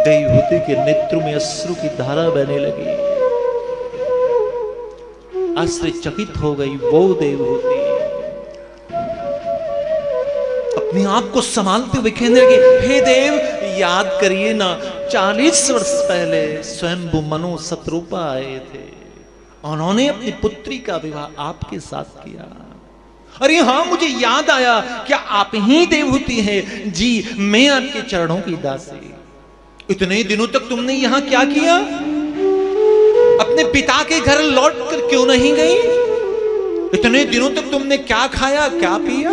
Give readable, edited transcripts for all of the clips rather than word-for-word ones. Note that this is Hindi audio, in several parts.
देवहूति के नेत्रों में अश्रु की धारा बहने लगी। आश्चर्यचकित हो गई वो देवहूति, अपने आप को संभालते हुए कहने लगे, हे देव, याद करिए ना, 40 वर्ष पहले स्वयं मनु शत्रुपा आए थे, उन्होंने अपनी पुत्री का विवाह आपके साथ किया। अरे हाँ, मुझे याद आया, क्या आप ही देवहूति हैं? जी, मैं आपके चरणों की दासी। इतने दिनों तक तुमने यहां क्या किया? अपने पिता के घर लौट कर क्यों नहीं गई? इतने दिनों तक तुमने क्या खाया, क्या पिया?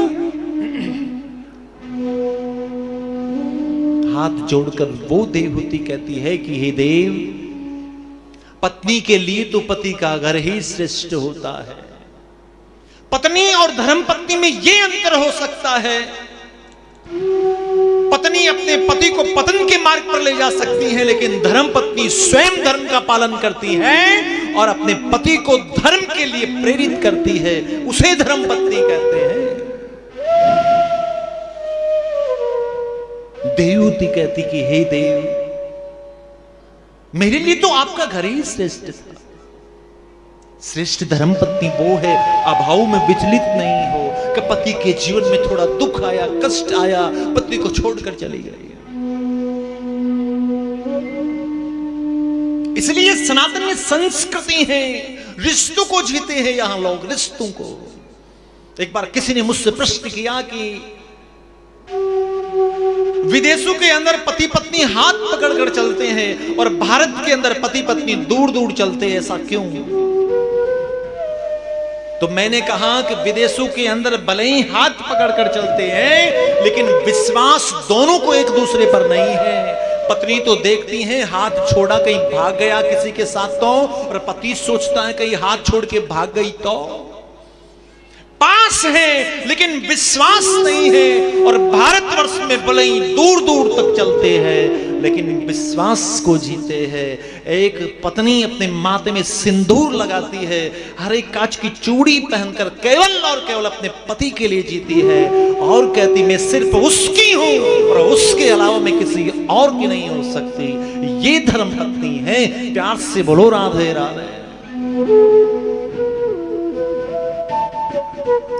हाथ जोड़कर वो देवहूति कहती है कि हे देव, पत्नी के लिए तो पति का घर ही श्रेष्ठ होता है। पत्नी और धर्म पत्नी में यह अंतर हो सकता है, पत्नी अपने पति को पतन के मार्ग पर ले जा सकती है, लेकिन धर्म पत्नी स्वयं धर्म का पालन करती है और अपने पति को धर्म के लिए प्रेरित करती है, उसे धर्म पत्नी कहते हैं। देवहूति कहती कि हे देव, मेरे लिए तो आपका घर ही श्रेष्ठ था। श्रेष्ठ धर्म पत्नी वो है, अभाव में विचलित नहीं हो कि पति के जीवन में थोड़ा दुख आया, कष्ट आया, पत्नी को छोड़कर चली गई। इसलिए सनातन में संस्कृति है, रिश्तों को जीते हैं यहां लोग, रिश्तों को। एक बार किसी ने मुझसे प्रश्न किया कि विदेशों के अंदर पति पत्नी हाथ पकड़कर चलते हैं और भारत के अंदर पति पत्नी दूर दूर चलते हैं, ऐसा क्यों? तो मैंने कहा कि विदेशों के अंदर भले ही हाथ पकड़कर चलते हैं, लेकिन विश्वास दोनों को एक दूसरे पर नहीं है। पत्नी तो देखती है हाथ छोड़ा कहीं भाग गया किसी के साथ तो, और पति सोचता है कहीं हाथ छोड़ के भाग गई तो। पास है लेकिन विश्वास नहीं है, और भारतवर्ष में भले ही दूर दूर तक चलते हैं लेकिन विश्वास को जीते हैं। एक पत्नी अपने माथे में सिंदूर लगाती है, हर एक कांच की चूड़ी पहनकर केवल और केवल अपने पति के लिए जीती है, और कहती मैं सिर्फ उसकी हूं और उसके अलावा मैं किसी और की नहीं हो सकती। ये धर्म पत्नी है। प्यार से बोलो राधे राधे।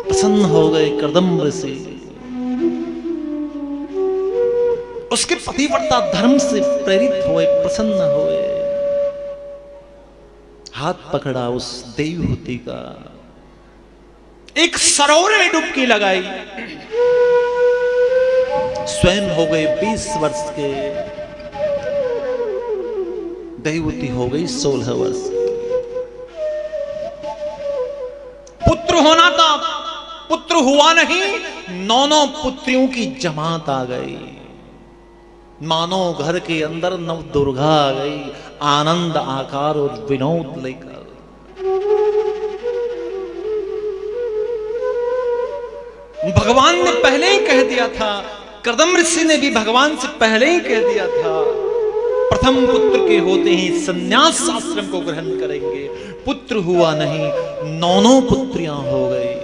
प्रसन्न हो गए कदम्ब से, उसके पतिव्रता धर्म से प्रेरित हुए, प्रसन्न हुए। हाथ पकड़ा उस देवहूति का, एक सरोवर में डुबकी लगाई। स्वयं हो गए 20 वर्ष के, देवहूति हो गई 16 वर्ष। पुत्र होना था, पुत्र हुआ नहीं, 9 पुत्रियों की जमात आ गई। मानो घर के अंदर नव दुर्गा आ गई, आनंद आकार और विनोद लेकर। भगवान ने पहले ही कह दिया था, कदम ऋषि ने भी भगवान से पहले ही कह दिया था, प्रथम पुत्र के होते ही संन्यास आश्रम को ग्रहण करेंगे। पुत्र हुआ नहीं, 9 पुत्रियां हो गई।